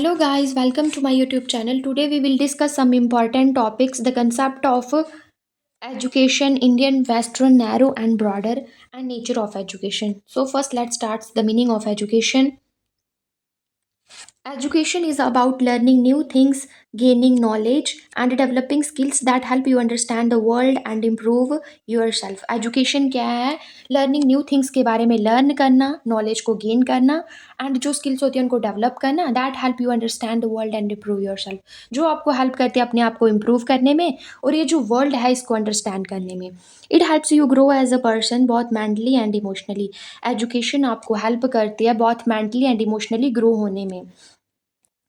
Hello guys, welcome to my YouTube channel. Today we will discuss some important topics, the concept of education, Indian, Western, narrow and broader, and nature of education. So first let's start the meaning of education. Education is about learning new things, gaining knowledge, and developing skills that help you understand the world and improve yourself. Education क्या है? Learning new things के बारे में learn करना, knowledge को gain करना and जो skills होती हैं उनको डेवलप करना, that help you understand the world and improve your self, जो आपको हेल्प करती है अपने आप को इम्प्रूव करने में और ये जो वर्ल्ड है इसको अंडरस्टैंड करने में. It helps you grow as a person बहुत मेंटली एंड इमोशनली. एजुकेशन आपको हेल्प करती है बहुत मेंटली एंड इमोशनली ग्रो होने में.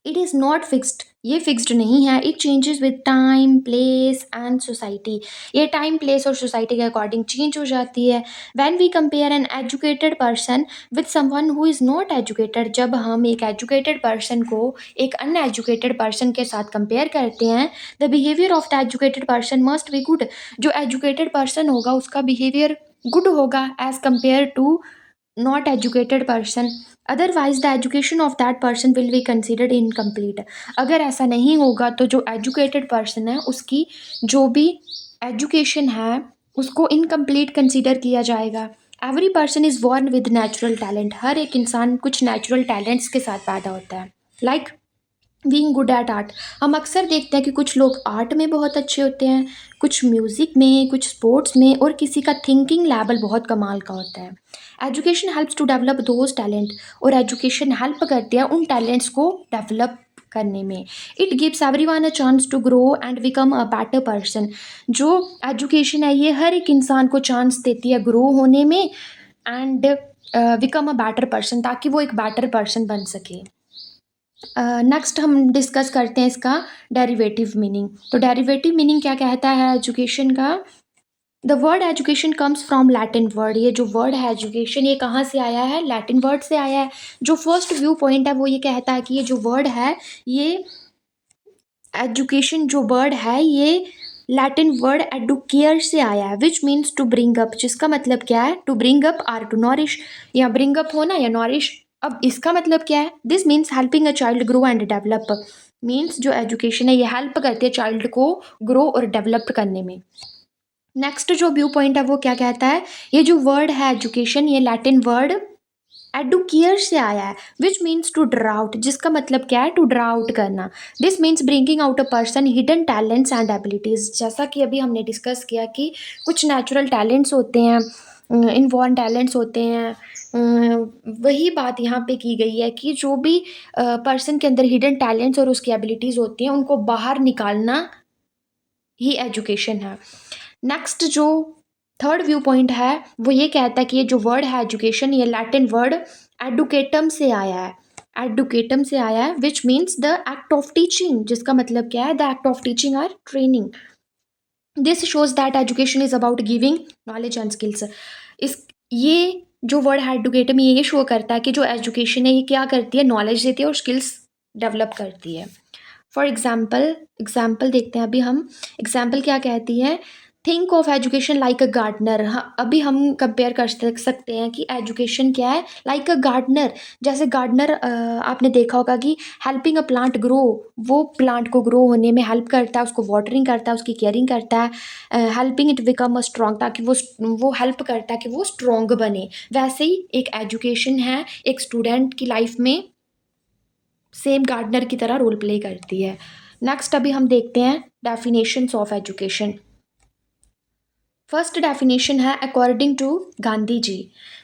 इट इज़ नॉट फिक्स्ड, ये फिक्स्ड नहीं है. It changes with time, place and society. ये टाइम, प्लेस और सोसाइटी के अकॉर्डिंग चेंज हो जाती है. When we compare an educated person with someone who is not educated, जब हम एक एजुकेटेड पर्सन को एक अनएजुकेटेड पर्सन के साथ कंपेयर करते हैं, the behaviour of the educated person must be good. जो एजुकेटेड पर्सन होगा उसका बिहेवियर गुड होगा as compared to not educated person. Otherwise the education of that person will be considered incomplete. अगर ऐसा नहीं होगा तो जो educated person है उसकी जो भी education है उसको incomplete consider किया जाएगा. Every person is born with natural talent. हर एक इंसान कुछ natural talents के साथ पैदा होता है. Like being good at art. हम अक्सर देखते हैं कि कुछ लोग आर्ट में बहुत अच्छे होते हैं, कुछ म्यूज़िक में, कुछ स्पोर्ट्स में और किसी का थिंकिंग लेवल बहुत कमाल का होता है. Education helps to develop those talent, और एजुकेशन हेल्प करती है उन टैलेंट्स को डेवलप करने में. It gives everyone a chance to grow and become a better person. जो एजुकेशन है ये हर एक इंसान को चांस देती है ग्रो होने में and become a better person, ताकि वो एक बेटर पर्सन बन सके. नेक्स्ट हम डिस्कस करते हैं इसका डेरिवेटिव मीनिंग. तो डेरिवेटिव मीनिंग क्या कहता है एजुकेशन का? The word education comes from Latin word. ये जो वर्ड है एजुकेशन ये कहाँ से आया है? लैटिन वर्ड से आया है. जो फर्स्ट व्यू पॉइंट है वो ये कहता है कि ये जो वर्ड है ये एजुकेशन जो वर्ड है ये लैटिन वर्ड एडुकेयर से आया है, which means to bring up, जिसका मतलब क्या है? To bring up or to nourish, या ब्रिंग अप होना या नॉरिश. अब इसका मतलब क्या है? This means helping a child grow and develop. Means जो एजुकेशन है ये हेल्प करती है चाइल्ड को ग्रो और डेवलप करने में. नेक्स्ट जो व्यू पॉइंट है वो क्या कहता है? ये जो वर्ड है एजुकेशन ये लैटिन वर्ड एडुकेयर से आया है, which means to draw out, जिसका मतलब क्या है? टू ड्रा आउट करना. This means bringing out a person hidden talents and abilities. जैसा कि अभी हमने डिस्कस किया कि कुछ नेचुरल टैलेंट्स होते हैं, इनबॉर्न टैलेंट्स होते हैं. वही बात यहाँ पे की गई है कि जो भी पर्सन के अंदर हिडन टैलेंट्स और उसकी एबिलिटीज़ होती हैं उनको बाहर निकालना ही एजुकेशन है. नेक्स्ट जो थर्ड व्यू पॉइंट है वो ये कहता है कि ये जो वर्ड है एजुकेशन ये लैटिन वर्ड एडुकेटम से आया है. एडुकेटम से आया है which means the act of teaching, जिसका मतलब क्या है? The act of teaching or training. This shows that education is about giving knowledge and skills. इस ये जो वर्ड है एडुकेटम ये शो करता है कि जो एजुकेशन है ये क्या करती है? नॉलेज देती है और स्किल्स डेवलप करती है. फॉर एग्जाम्पल देखते हैं अभी हम. एग्जाम्पल क्या कहती है? Think of education like a gardener. हाँ, अभी हम कंपेयर कर सकते हैं कि एजुकेशन क्या है? Like a gardener. जैसे गार्डनर आपने देखा होगा कि हेल्पिंग अ प्लांट ग्रो, वो प्लांट को ग्रो होने में हेल्प करता है, उसको वाटरिंग करता है, उसकी केयरिंग करता है. Helping it become a strong, ताकि वो हेल्प करता है कि वो स्ट्रॉन्ग बने. वैसे ही एक एजुकेशन है एक स्टूडेंट की लाइफ में सेम गार्डनर की तरह रोल प्ले करती है. नेक्स्ट अभी हम देखते हैं definitions of education. First definition है अकॉर्डिंग टू गांधी जी.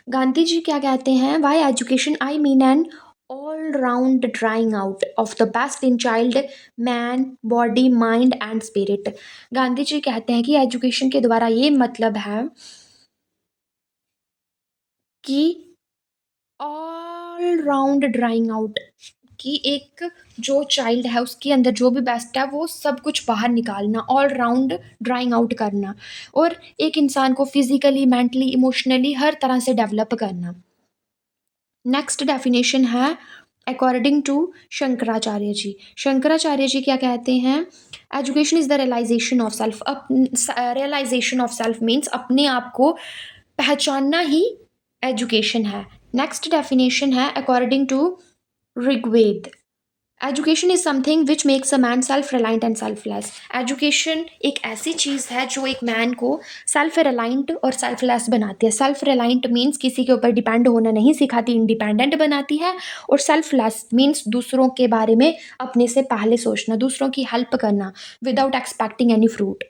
गांधी जी क्या कहते हैं? By education I mean an all round drawing out of the best in child, man, body, mind and spirit. Gandhi ji कहते हैं कि एजुकेशन के द्वारा ये मतलब है कि ऑल राउंड ड्राइंग आउट, कि एक जो चाइल्ड है उसके अंदर जो भी बेस्ट है वो सब कुछ बाहर निकालना, ऑल राउंड ड्राइंग आउट करना, और एक इंसान को फिजिकली, मेंटली, इमोशनली हर तरह से डेवलप करना. नेक्स्ट डेफिनेशन है अकॉर्डिंग टू शंकराचार्य जी. शंकराचार्य जी क्या कहते हैं? Education is the realisation of self. Realisation of self means अपने आप को पहचानना ही एजुकेशन है. नेक्स्ट डेफिनेशन है according to Rigveda. Education is something which makes a man self reliant and selfless. Education एक ऐसी चीज़ है जो एक मैन को सेल्फ रिलायंट और सेल्फलेस बनाती है। सेल्फ रिलायंट मीन्स किसी के ऊपर डिपेंड होना नहीं सिखाती, इंडिपेंडेंट बनाती है। और सेल्फलेस मीन्स दूसरों के बारे में अपने से पहले सोचना, दूसरों की हेल्प करना without expecting any fruit.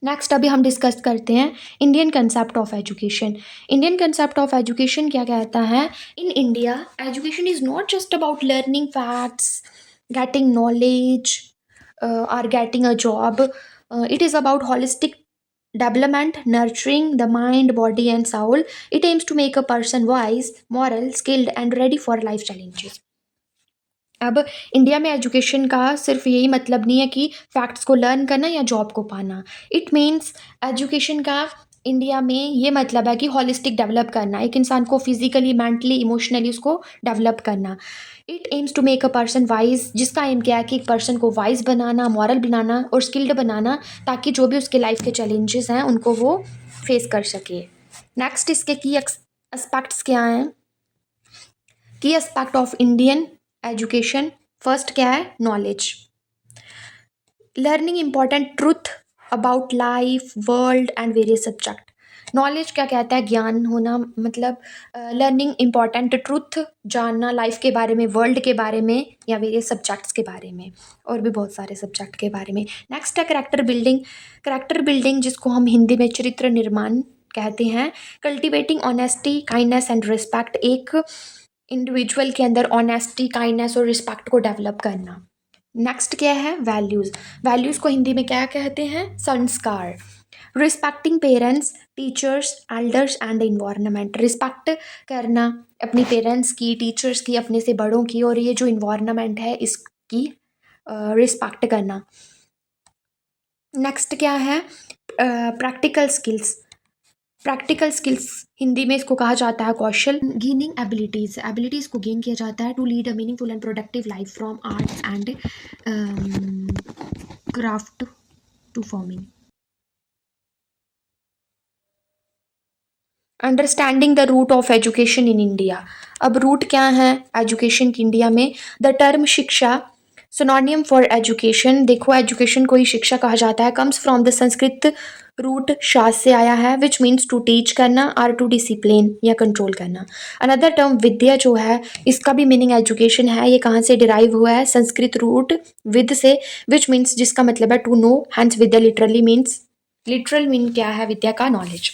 Next अभी हम डिस्कस करते हैं Indian concept of education. Indian concept of education क्या कहता है? In India education is not just about learning facts, getting knowledge और getting a job. It is about holistic development, nurturing the mind, body and soul. It aims to make a person wise, moral, skilled and ready for life challenges. अब India में education का सिर्फ यही मतलब नहीं है कि फैक्ट्स को लर्न करना या जॉब को पाना। इट मीन्स एजुकेशन का इंडिया में ये मतलब है कि हॉलिस्टिक डेवलप करना, एक इंसान को फिजिकली, मेंटली, इमोशनली उसको डेवलप करना। It aims to make a person wise, जिसका एम क्या है कि एक पर्सन को वाइज बनाना, मॉरल बनाना और स्किल्ड बनाना, ताकि जो भी उसके लाइफ के चैलेंजेस हैं उनको वो फेस कर सके। नेक्स्ट इसके की एस्पेक्ट्स क्या हैं? की aspect of Indian education, first क्या है? Knowledge, learning important truth about life, world and various subject. Knowledge क्या कहता है? ज्ञान होना, मतलब लर्निंग इंपॉर्टेंट ट्रूथ, जानना लाइफ के बारे में, वर्ल्ड के बारे में या वेरियस सब्जेक्ट्स के बारे में, और भी बहुत सारे सब्जेक्ट के बारे में। नेक्स्ट है करेक्टर बिल्डिंग। करेक्टर बिल्डिंग जिसको हम हिंदी में चरित्र निर्माण कहते हैं। Cultivating honesty, kindness and respect, एक इंडिविजुअल के अंदर ऑनेस्टी, काइंडनेस और रिस्पेक्ट को डेवलप करना। नेक्स्ट क्या है? वैल्यूज़। वैल्यूज़ को हिंदी में क्या कहते हैं? संस्कार। Respecting parents, teachers, elders and environment, respect करना अपनी पेरेंट्स की, टीचर्स की, अपने से बड़ों की, और ये जो इन्वायरमेंट है इसकी रिस्पेक्ट करना। नेक्स्ट क्या है? Practical skills. Practical skills Hindi में इसको कहा जाता है कौशल। गेनिंग एबिलिटीज़, एबिलिटीज़ को गेन किया जाता है to lead a meaningful and productive life from arts and craft to farming. Understanding the root of education in India. अब रूट क्या है एजुकेशन की इंडिया में? The term shiksha, synonym for education. देखो एजुकेशन को ही शिक्षा कहा जाता है। Comes from the Sanskrit root शास से आया है, विच मीन्स टू टीच करना और टू डिसिप्लिन या कंट्रोल करना। अनदर टर्म विद्या जो है, इसका भी मीनिंग एजुकेशन है। ये कहाँ से डिराइव हुआ है? संस्कृत रूट विद से, विच मीन्स जिसका मतलब है to know. Hence vidya literally means, literal mean क्या है विद्या का? नॉलेज।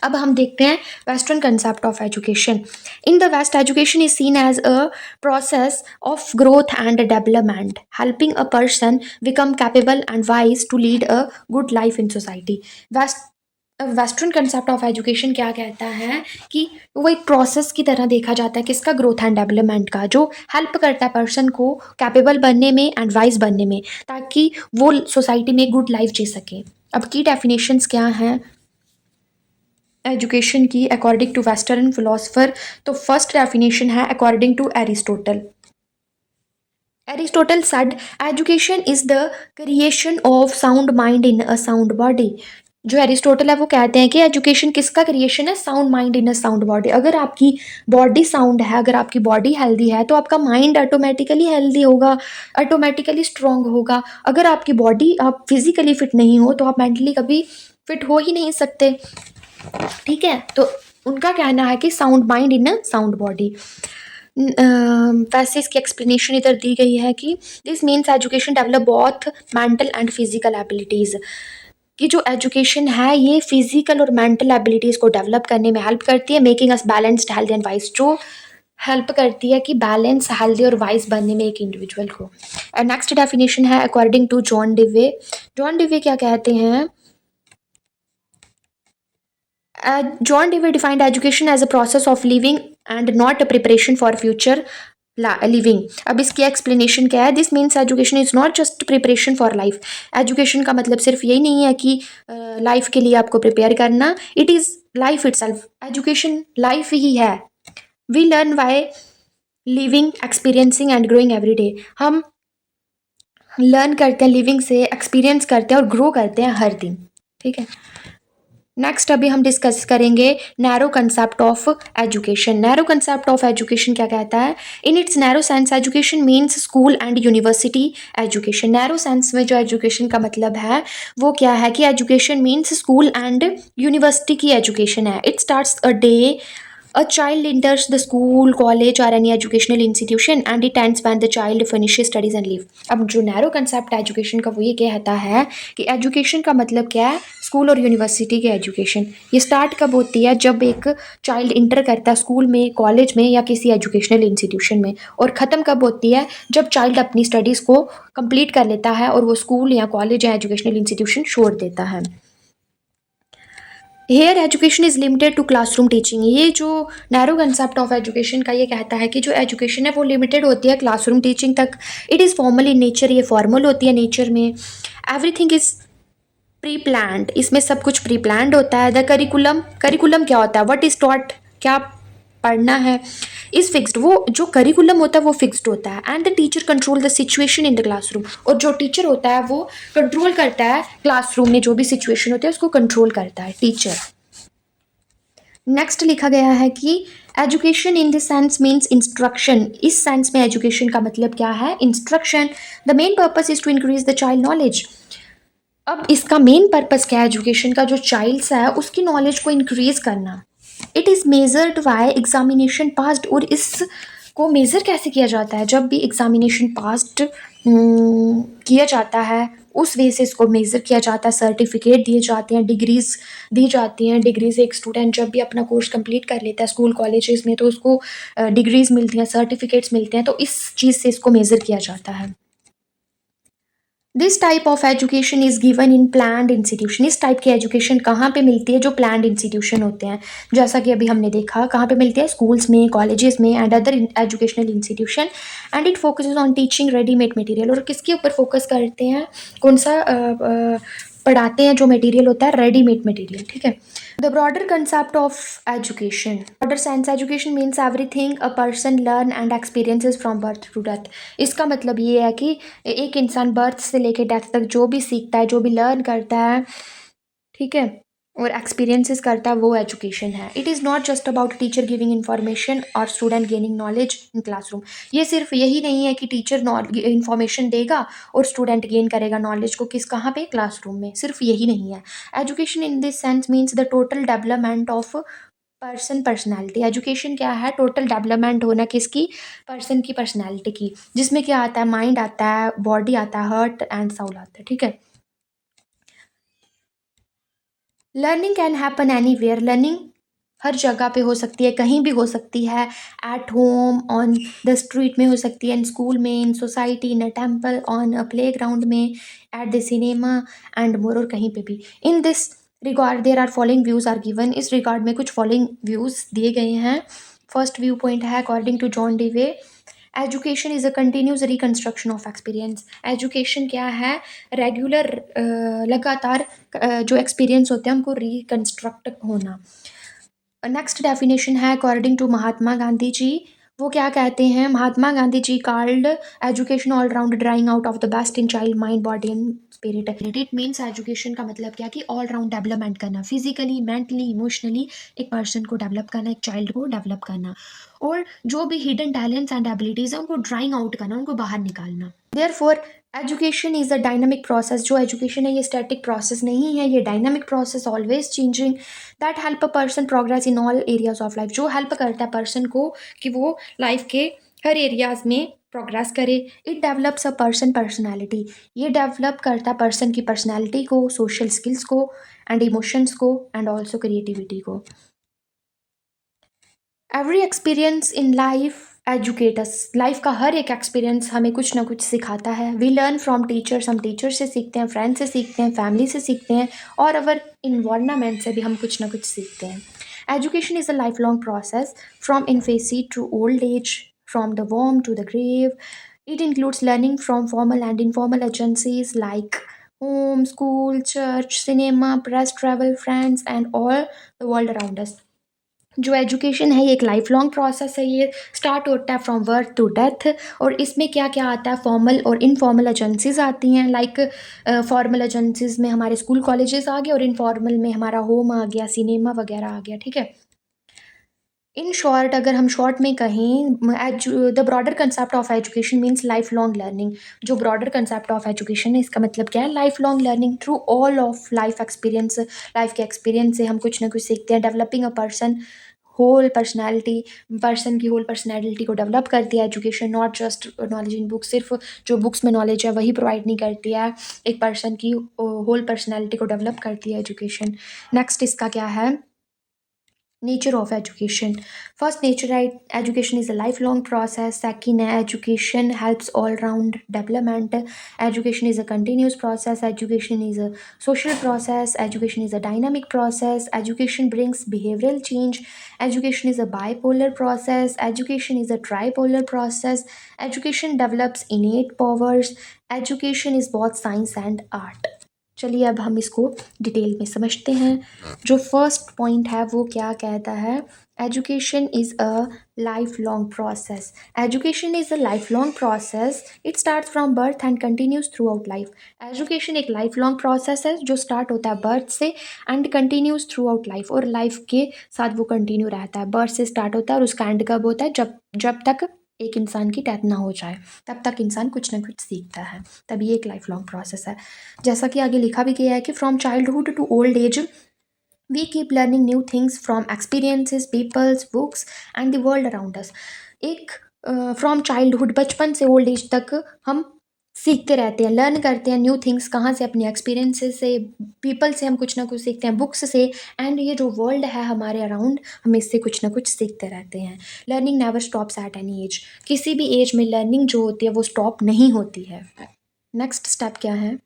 अब हम देखते हैं western concept of education. In the west education is seen as a process of growth and development, helping a person become capable and wise to lead a good life in society. Western concept of education क्या कहता है कि वो एक process की तरह देखा जाता है, किसका? ग्रोथ एंड डेवलपमेंट का, जो हेल्प करता है पर्सन को कैपेबल बनने में एंड वाइज बनने में, ताकि वो सोसाइटी में गुड लाइफ जी सके। अब की डेफिनेशंस क्या हैं एजुकेशन की अकॉर्डिंग टू वेस्टर्न फिलोसफर? तो फर्स्ट डेफिनेशन है according to Aristotle. Aristotle said education is the creation of sound mind in a sound body. जो एरिस्टोटल है वो कहते हैं कि एजुकेशन किसका क्रिएशन है? Sound mind in a sound body. अगर आपकी बॉडी साउंड है, अगर आपकी बॉडी हेल्दी है, तो आपका माइंड ऑटोमेटिकली हेल्दी होगा, ऑटोमेटिकली स्ट्रांग होगा। अगर आपकी बॉडी, आप फिजिकली फिट नहीं हो, तो आप मेंटली कभी फिट हो ही नहीं सकते। ठीक है, तो उनका कहना है कि sound mind in a sound body. वैसे इसकी एक्सप्लेनेशन इधर दी गई है कि this means education develop both mental and physical abilities. कि जो एजुकेशन है ये फिजिकल और मेंटल एबिलिटीज़ को डेवलप करने में हेल्प करती है, making us balanced, healthy and wise, जो हेल्प करती है कि बैलेंस, हेल्दी और वाइज बनने में एक इंडिविजुअल को। नेक्स्ट डेफिनेशन है according to John Dewey. John Dewey क्या कहते हैं? John Dewey defined education as a process of living and not a preparation for future living. अब इसकी एक्सप्लेनेशन क्या है? This means education is not just preparation for life. Education का मतलब सिर्फ यही नहीं है कि लाइफ के लिए आपको प्रिपेयर करना, it is life itself. Education life ही है। We learn by living, experiencing and growing every day. हम लर्न करते हैं लिविंग से, एक्सपीरियंस करते हैं और ग्रो करते हैं हर दिन। ठीक है। नेक्स्ट अभी हम डिस्कस करेंगे narrow concept of education. Narrow concept of education क्या कहता है? In its narrow sense education means school and university education. Narrow sense में जो एजुकेशन का मतलब है वो क्या है कि education means school and university की एजुकेशन है। It starts a day a child enters the school, college or any educational institution and it ends when the child finishes studies and leave। अब जो नैरो कंसेप्ट एजुकेशन का वो ये कहता है कि एजुकेशन का मतलब क्या है? स्कूल और यूनिवर्सिटी की एजुकेशन। ये स्टार्ट कब होती है? जब एक चाइल्ड इंटर करता है स्कूल में, कॉलेज में या किसी एजुकेशनल इंस्टीट्यूशन में। और ख़त्म कब होती है? जब चाइल्ड अपनी स्टडीज़ को कंप्लीट कर लेता है और वो स्कूल या कॉलेज या एजुकेशनल इंस्टीट्यूशन छोड़ देता है। Here education is limited to classroom teaching. ये जो नैरो कंसेप्ट ऑफ एजुकेशन का ये कहता है कि जो एजुकेशन है वो लिमिटेड होती है क्लासरूम टीचिंग तक। It is formal in nature, ये फॉर्मल होती है नेचर में। एवरीथिंग इज़ प्री प्लान्ड, इसमें सब कुछ प्री प्लान्ड होता है। द करिकुलम, करिकुलम क्या होता है? व्हाट इज टॉट, क्या पढ़ना है। इज फिक्स्ड, वो जो करिकुलम होता है वो फिक्स्ड होता है। And the teacher control the situation in the classroom, और जो टीचर होता है वो कंट्रोल करता है क्लासरूम में जो भी सिचुएशन होती है उसको कंट्रोल करता है टीचर। नेक्स्ट लिखा गया है कि education in this sense means instruction. इस सेंस में एजुकेशन का मतलब क्या है? Instruction. The main purpose is to increase the child knowledge. अब इसका मेन पर्पस क्या है एजुकेशन का? जो चाइल्ड्स है उसकी नॉलेज को इंक्रीज करना। It is measured by examination passed, और इसको मेज़र कैसे किया जाता है? जब भी एग्जामिनेशन पास्ड किया जाता है उस वे से इसको मेज़र किया जाता है। सर्टिफिकेट दिए जाते हैं, डिग्रीज दी जाती हैं। डिग्रीज एक स्टूडेंट जब भी अपना कोर्स कंप्लीट कर लेता है स्कूल कॉलेजेस में तो उसको डिग्रीज मिलती हैं, सर्टिफिकेट्स मिलते हैं। तो इस चीज़ से इसको मेज़र किया जाता है। This type of education is given in planned institution. इस टाइप की एजुकेशन कहाँ पे मिलती है? जो प्लान्ड इंस्टीट्यूशन होते हैं, जैसा कि अभी हमने देखा कहाँ पे मिलती है? स्कूल्स में, कॉलेजेस में and other educational institution. And it focuses on teaching readymade material, और किसके ऊपर फोकस करते हैं? कौन सा पढ़ाते हैं? जो मटेरियल होता है रेडीमेड मटेरियल, ठीक है। The broader concept of education. Broader sense education means everything a person learn and experiences from birth to death। इसका मतलब ये है कि एक इंसान बर्थ से लेके डेथ तक जो भी सीखता है, जो भी लर्न करता है, ठीक है, और एक्सपीरियंसेस करता है, वो एजुकेशन है। It is not just about teacher giving information और student gaining knowledge in classroom. ये सिर्फ यही नहीं है कि टीचर इन्फॉर्मेशन देगा और स्टूडेंट गेन करेगा नॉलेज को, किस कहाँ पे? क्लासरूम में। सिर्फ यही नहीं है। Education in this sense means the total development of personality. Education क्या है? टोटल डेवलपमेंट होना किसकी? पर्सन की पर्सनैलिटी की, जिसमें क्या आता है? माइंड आता है, बॉडी आता है, हार्ट एंड सोल आता है, ठीक है। Learning can happen anywhere. Learning हर जगह पे हो सकती है, कहीं भी हो सकती है। At home, on the street में हो सकती है, इन स्कूल में, in society, in a temple, on a playground में, at the cinema and more, और कहीं पे भी। In this regard there are following views are given. इस रिगार्ड में कुछ फॉलोइंग व्यूज़ दिए गए हैं। फर्स्ट व्यू पॉइंट है according to John Dewey, education is a continuous reconstruction of experience. Education क्या है? रेगुलर लगातार जो एक्सपीरियंस होते हैं उनको रिकन्स्ट्रक्ट होना। नेक्स्ट डेफिनेशन है अकॉर्डिंग टू महात्मा गांधी जी। वो क्या कहते हैं? Mahatma Gandhi ji called education all round drawing out of the best in child mind, body and spirit. It means education का मतलब क्या कि ऑल राउंड डेवलपमेंट करना, फिजिकली, मेंटली, इमोशनली एक पर्सन को डेवलप करना, एक चाइल्ड को डेवलप करना, और जो भी हिडन टैलेंट्स एंड एबिलिटीज़ हैं उनको ड्राइंग आउट करना, उनको बाहर निकालना। Therefore education is a dynamic process. जो एजुकेशन है ये स्टैटिक प्रोसेस नहीं है, ये dynamic process, always changing, that help a person progress in all areas of life. जो हेल्प करता है पर्सन को कि वो लाइफ के हर एरियाज में प्रोग्रेस करे। It develops a person personality. ये डेवलप करता है पर्सन की पर्सनैलिटी को, सोशल स्किल्स को एंड इमोशंस को एंड ऑल्सो क्रिएटिविटी को। Every experience in life educate us. Life का हर एक एक्सपीरियंस हमें कुछ ना कुछ सिखाता है। वी लर्न फ्रॉम टीचर्स, हम टीचर से सीखते हैं, फ्रेंड से सीखते हैं, फैमिली से सीखते हैं, और अवर इन्वायरमेंट से भी हम कुछ ना कुछ सीखते हैं। Education is a life long process from infancy to old age, from the वॉर्म to the grave. It includes learning from formal and informal agencies like home, school, church, cinema, press, travel, friends, and all the world around us। जो education है ये एक life long process है, ये start होता है from birth to death. और इसमें क्या क्या आता है, फॉर्मल और इनफॉर्मल एजेंसीज आती हैं। लाइक फॉर्मल एजेंसीज में हमारे स्कूल कॉलेजेस आ गए और इनफॉर्मल में हमारा होम आ गया, सिनेमा वगैरह आ गया, ठीक है। इन शॉर्ट अगर हम शॉर्ट में कहें, the broader concept of education means life long learning. जो ब्रॉडर कंसेप्ट ऑफ एजुकेशन है इसका मतलब क्या है, life long learning through all of life experience. Life के एक्सपीरियंस से हम कुछ ना कुछ सीखते हैं। Developing a person whole personality, person की होल पर्सनैलिटी को डेवलप करती है education. Not just knowledge in book, सिर्फ जो बुक्स में नॉलेज है वही प्रोवाइड नहीं करती है, एक पर्सन की होल पर्सनैलिटी को डेवलप करती है एजुकेशन। नेक्स्ट इसका क्या है, nature of education. First, education is a lifelong process. Second, education helps all round development. Education is a continuous process. Education is a social process. Education is a dynamic process. Education brings behavioral change. Education is a bipolar process. Education is a tripolar process. Education develops innate powers. Education is both science and art. चलिए अब हम इसको detail में समझते हैं। जो first point है वो क्या कहता है, education is a life long process. Education is a life long process, it start from birth and continues through out life. Education एक लाइफ लॉन्ग प्रोसेस है जो स्टार्ट होता है बर्थ से and continues through out life, और life के साथ वो कंटिन्यू रहता है। बर्थ से स्टार्ट होता है और उसका एंड कब होता है, जब तक एक इंसान की डेथ ना हो जाए, तब तक इंसान कुछ ना कुछ सीखता है। तभी एक लाइफ लॉन्ग प्रोसेस है। जैसा कि आगे लिखा भी गया है कि from childhood to old age we keep learning new things from experiences, peoples, books and the world around us. एक फ्रॉम चाइल्डहुड, बचपन से ओल्ड एज तक हम सीखते रहते हैं, लर्न करते हैं न्यू थिंग्स। कहाँ से, अपने एक्सपीरियंसेस से, पीपल से हम कुछ ना कुछ सीखते हैं, बुक्स से, एंड ये जो वर्ल्ड है हमारे अराउंड, हम इससे कुछ ना कुछ सीखते रहते हैं। Learning never stops at any as. किसी भी एज में लर्निंग जो होती है वो स्टॉप नहीं होती है। नेक्स्ट स्टेप क्या है,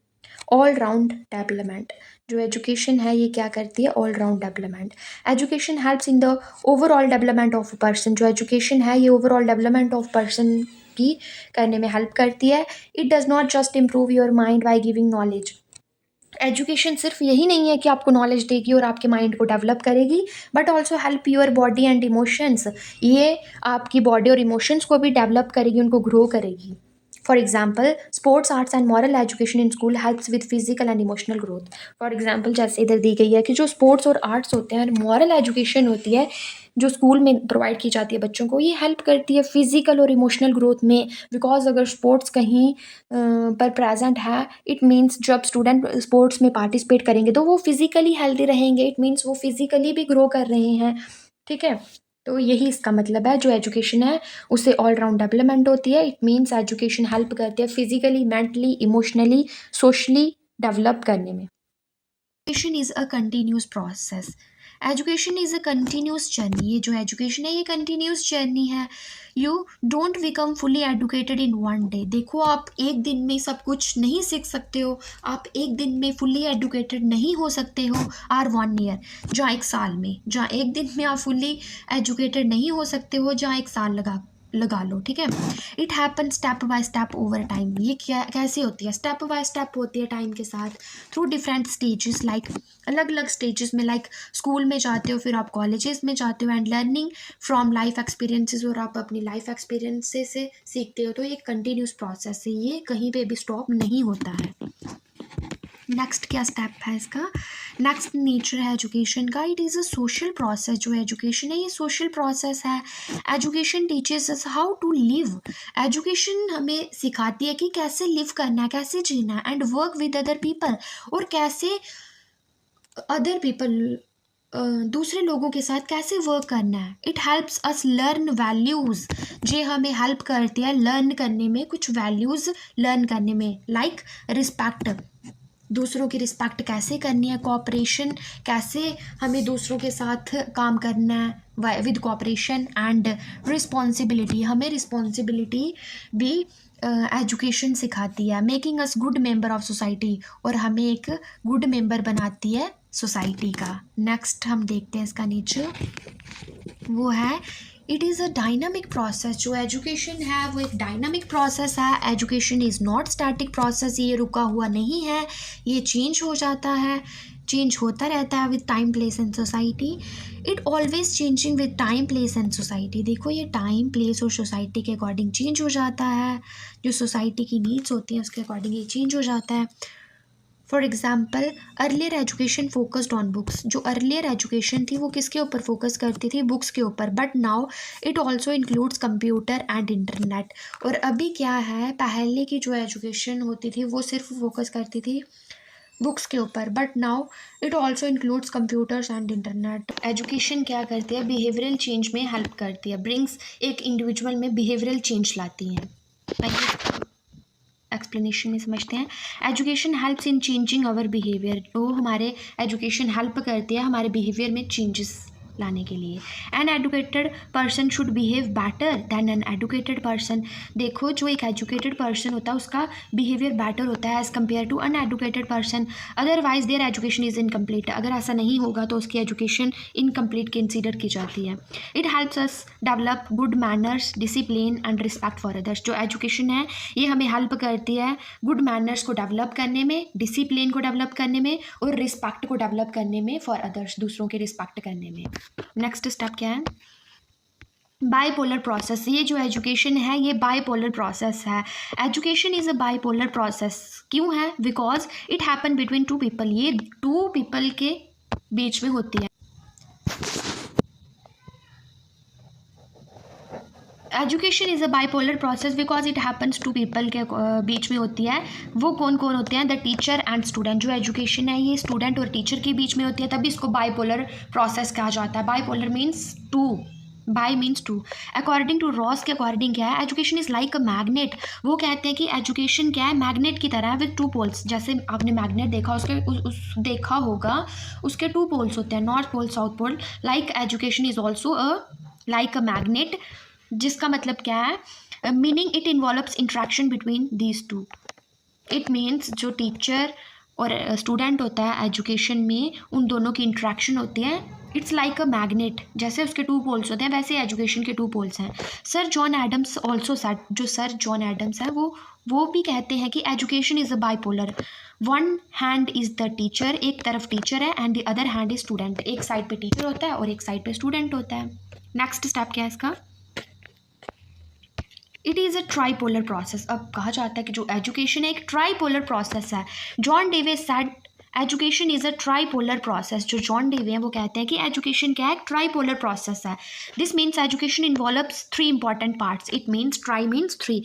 ऑल राउंड डेवलपमेंट। जो एजुकेशन है ये क्या करती है, all round development. Education helps in the overall development of a person. जो एजुकेशन है ये ओवरऑल डेवलपमेंट ऑफ पर्सन की करने में हेल्प करती है। It does not just improve your mind by giving knowledge. Education सिर्फ यही नहीं है कि आपको नॉलेज देगी और आपके माइंड को डेवलप करेगी, but also help your body and emotions. ये आपकी बॉडी और इमोशंस को भी डेवलप करेगी, उनको ग्रो करेगी। For example, sports, arts and moral education in school helps with physical and emotional growth. For example, जैसे इधर दी गई है कि जो स्पोर्ट्स और आर्ट्स होते हैं, मॉरल एजुकेशन होती है जो स्कूल में प्रोवाइड की जाती है बच्चों को, ये हेल्प करती है फिजिकल और इमोशनल ग्रोथ में। बिकॉज अगर स्पोर्ट्स कहीं पर प्रेजेंट है, इट मीन्स जब स्टूडेंट स्पोर्ट्स में पार्टिसिपेट करेंगे तो वो फिजिकली हेल्दी रहेंगे, इट मीन्स वो फिजिकली भी ग्रो कर रहे हैं, ठीक है। तो यही इसका मतलब है, जो एजुकेशन है उससे ऑल राउंड डेवलपमेंट होती है। इट मीन्स एजुकेशन हेल्प करती है physically, mentally, emotionally, socially develop करने में। Education is a continuous process. Education is a continuous journey. ये जो एजुकेशन है ये कंटिन्यूस जर्नी है। You don't become fully educated in one day. देखो, आप एक दिन में सब कुछ नहीं सीख सकते हो, आप एक दिन में फुली एडुकेटेड नहीं हो सकते हो। आर 1 ईयर, जहाँ एक साल में, जहाँ एक दिन में आप फुली एजुकेटेड नहीं हो सकते हो, जहाँ एक साल लगा लो, ठीक है। It happen step by step over time. ये क्या कैसे होती है, स्टेप बाय स्टेप होती है टाइम के साथ, थ्रू डिफरेंट स्टेजेस, लाइक अलग अलग स्टेजेस में। लाइक स्कूल में जाते हो, फिर आप कॉलेजेस में जाते हो, and learning from life experiences, और आप अपनी लाइफ एक्सपीरियंसेस से सीखते हो। तो ये कंटिन्यूस प्रोसेस है, ये कहीं पे भी स्टॉप नहीं होता है। नेक्स्ट क्या स्टेप है इसका, नेक्स्ट नेचर है एजुकेशन का, it is a social process. जो एजुकेशन है ये सोशल प्रोसेस है। Education teaches us how to live. Education हमें सिखाती है कि कैसे लिव करना है, कैसे जीना है, and work with other people, और कैसे अदर पीपल, दूसरे लोगों के साथ कैसे वर्क करना है। It helps us learn values. जे हमें हेल्प करती है लर्न करने में, कुछ वैल्यूज़ लर्न करने में, लाइक रिस्पेक्ट, दूसरों की रिस्पेक्ट कैसे करनी है, कोऑपरेशन, कैसे हमें दूसरों के साथ काम करना है विद कोऑपरेशन, एंड रिस्पॉन्सिबिलिटी, हमें रिस्पॉन्सिबिलिटी भी एजुकेशन सिखाती है। Making us good member of society, और हमें एक गुड मेंबर बनाती है सोसाइटी का। नेक्स्ट हम देखते हैं इसका नेचर, वो है it is a dynamic process. जो एजुकेशन है वो एक डायनामिक प्रोसेस है। Education is not static process, ये रुका हुआ नहीं है, ये चेंज हो जाता है। चेंज होता रहता है with time place and society, it always changing with time place and society. देखो ये टाइम प्लेस और सोसाइटी के अकॉर्डिंग चेंज हो जाता है, जो सोसाइटी की नीड्स होती हैं उसके अकॉर्डिंग ये चेंज हो जाता है। For example earlier education focused on books, जो अर्लियर एजुकेशन थी वो किसके ऊपर फोकस करती थी, बुक्स के ऊपर, but now it also includes computer and internet. और अभी क्या है, पहले की जो एजुकेशन होती थी वो सिर्फ फोकस करती थी बुक्स के ऊपर, but now it also includes computers and internet. Education क्या करती है, बिहेवियरल चेंज में हेल्प करती है, ब्रिंग्स एक इंडिविजुअल में बिहेवियरल चेंज लाती है। एक्सप्लेनेशन में समझते हैं। Education helps in changing our behaviour, वो हमारे एजुकेशन हेल्प करती है हमारे बिहेवियर में चेंजेस लाने के लिए। An educated person should behave better than an educated person. देखो जो एक एजुकेटेड पर्सन होता है उसका बिहेवियर बेटर होता है as compare to uneducated person, otherwise their education is incomplete. अगर ऐसा नहीं होगा तो उसकी एजुकेशन इनकम्प्लीट कंसीडर की जाती है। It helps us develop good manners, discipline and respect for others. जो एजुकेशन है ये हमें हेल्प करती है गुड मैनर्स को डेवलप करने में, डिसिप्लिन को डेवलप करने में और रिस्पेक्ट को डेवलप करने में फॉर अदर्स, दूसरों के रिस्पेक्ट करने में। नेक्स्ट स्टेप क्या है, बाईपोलर प्रोसेस। ये जो एजुकेशन है ये बाईपोलर प्रोसेस है। Education is a bipolar process, क्यों है, because it happen between two people, ये टू पीपल के बीच में होती है। Education is a bipolar process because it happens two people के बीच में होती है। वो कौन कौन होते हैं, द टीचर एंड स्टूडेंट। जो एजुकेशन है ये स्टूडेंट और टीचर के बीच में होती है, तभी इसको बाईपोलर प्रोसेस कहा जाता है। Bipolar means two, bi means two. According to Ross के अकॉर्डिंग क्या है, education is like a magnet. वो कहते हैं कि एजुकेशन क्या है, मैग्नेट की तरह है विद टू पोल्स। जैसे आपने मैग्नेट देखा, उसके देखा होगा उसके टू पोल्स होते हैं, north pole south pole. Like education is also a like a magnet, जिसका मतलब क्या है, meaning it involves interaction between these two. It means जो टीचर और स्टूडेंट होता है एजुकेशन में, उन दोनों की इंट्रैक्शन होती है। इट्स लाइक अ मैग्नेट, जैसे उसके टू पोल्स होते हैं वैसे एजुकेशन के टू पोल्स हैं। Sir John Adams also said, जो सर जॉन एडम्स है वो भी कहते हैं कि education is a bipolar. One hand is the teacher, एक तरफ टीचर है, and the other hand is student. एक साइड पे टीचर होता है और एक साइड पे स्टूडेंट होता है। नेक्स्ट स्टेप क्या है इसका, it is a tripolar process. अब कहा जाता है कि जो एजुकेशन है एक ट्राईपोलर प्रोसेस है। John Dewey said education is a tripolar process. जो जॉन डेवे हैं वो कहते हैं कि एजुकेशन क्या है, एक ट्राईपोलर प्रोसेस है। This means education involves three important parts. It means tri means three.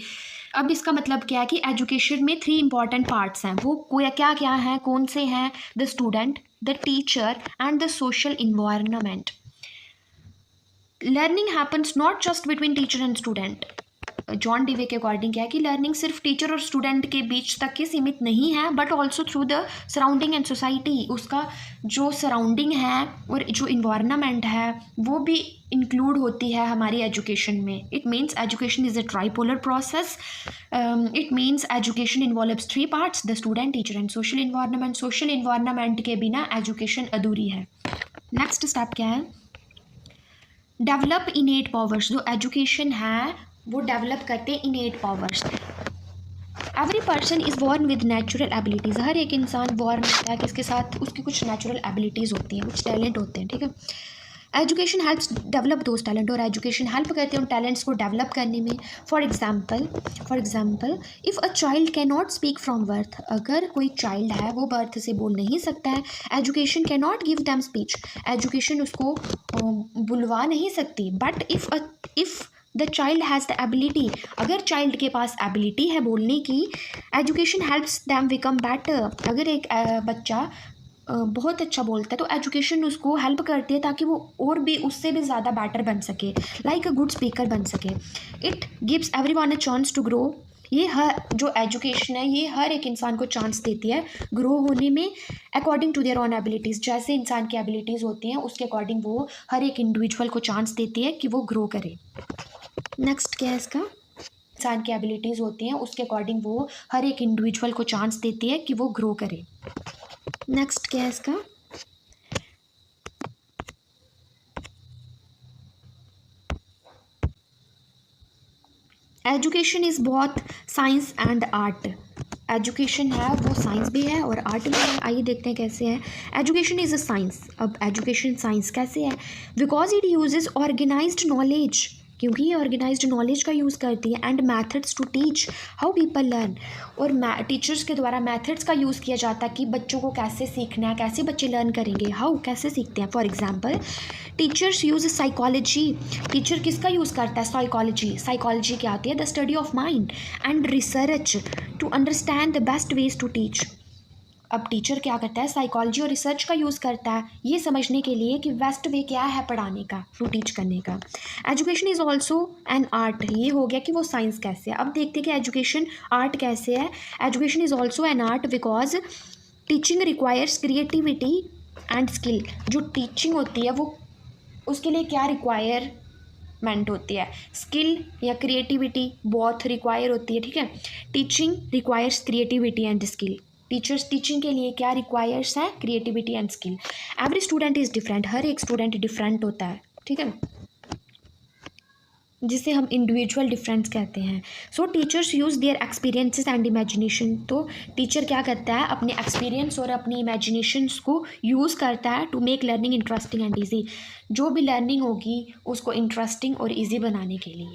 अब इसका मतलब क्या है कि एजुकेशन में थ्री इंपॉर्टेंट पार्ट्स हैं। वो क्या क्या हैं, कौन से हैं, the student, the teacher and the social environment. Learning happens not just between teacher and student. John Dewey के अकॉर्डिंग क्या है कि लर्निंग सिर्फ टीचर और स्टूडेंट के बीच तक ही सीमित नहीं है, but also through the surrounding and society. उसका जो सराउंडिंग है और जो इन्वायरमेंट है वो भी इंक्लूड होती है हमारी एजुकेशन में। It means education is a tripolar process. It means education involves three parts, the student, teacher and social environment. Social environment के बिना एजुकेशन अधूरी है। नेक्स्ट स्टेप क्या है, डेवलप इनेट पावर्स। जो एजुकेशन है वो डेवलप करते हैं innate powers. Every person is born with natural abilities. हर एक इंसान बॉर्न होता है किसके साथ, उसकी कुछ नेचुरल एबिलिटीज़ होती हैं, कुछ टैलेंट होते हैं, ठीक है। Education helps develop those talent, और एजुकेशन हेल्प करते हैं उन टैलेंट्स को डेवलप करने में। For example if a child can not speak from birth, अगर कोई चाइल्ड है वो बर्थ से बोल नहीं सकता है, education can not give them speech, education उसको बुलवा नहीं सकती। But if the child has the ability, अगर चाइल्ड के पास एबिलिटी है बोलने की, education helps them become better. अगर एक बच्चा बहुत अच्छा बोलता है तो एजुकेशन उसको हेल्प करती है ताकि वो और भी उससे भी ज़्यादा बेटर बन सके, लाइक अ गुड स्पीकर बन सके। It gives everyone a chance to grow. ये हर जो एजुकेशन है ये हर एक इंसान को चांस देती है ग्रो होने में, according to their own abilities. जैसे इंसान की एबिलिटीज़ होती हैं उसके अकॉर्डिंग वो हर एक इंडिविजुअल को चांस देती है कि वो ग्रो करे। नेक्स्ट क्या है इसका, इंसान की एबिलिटीज़ होती हैं उसके अकॉर्डिंग वो हर एक इंडिविजुअल को चांस देती है कि वो ग्रो करे। नेक्स्ट क्या है इसका, education is both science and art. Education है वो साइंस भी है और आर्ट भी है। आइए देखते हैं कैसे है। Education is a science. अब एजुकेशन साइंस कैसे है? Because it uses organised knowledge, क्योंकि ये ऑर्गेनाइज्ड नॉलेज का यूज़ करती है, and methods to teach how people learn, और टीचर्स के द्वारा मैथड्स का यूज़ किया जाता है कि बच्चों को कैसे सीखना है, कैसे बच्चे लर्न करेंगे, हाउ कैसे सीखते हैं। For example teachers use psychology. Teacher किसका यूज़ करता है? साइकोलॉजी। साइकोलॉजी क्या होती है? The study of mind and research to understand the best ways to teach. अब टीचर क्या करता है? साइकोलॉजी और रिसर्च का यूज़ करता है ये समझने के लिए कि बेस्ट वे क्या है पढ़ाने का, टू टीच करने का। Education is also an art. ये हो गया कि वो साइंस कैसे है। अब देखते हैं कि एजुकेशन आर्ट कैसे है। Education is also an art because teaching requires creativity and skill. जो टीचिंग होती है वो उसके लिए क्या रिक्वायरमेंट होती है? स्किल या क्रिएटिविटी, बोथ रिक्वायर होती है। ठीक है, teaching requires creativity and skill. Teachers teaching के लिए क्या रिक्वायर्स है? Creativity and skill. Every student is different. हर एक स्टूडेंट डिफरेंट होता है। ठीक है, जिसे हम इंडिविजुअल डिफरेंस कहते हैं। सो teachers use their experiences and imagination. तो टीचर क्या करता है? अपने एक्सपीरियंस और अपनी इमेजिनेशंस को यूज़ करता है to make learning interesting and easy. जो भी लर्निंग होगी उसको इंटरेस्टिंग और ईजी बनाने के लिए।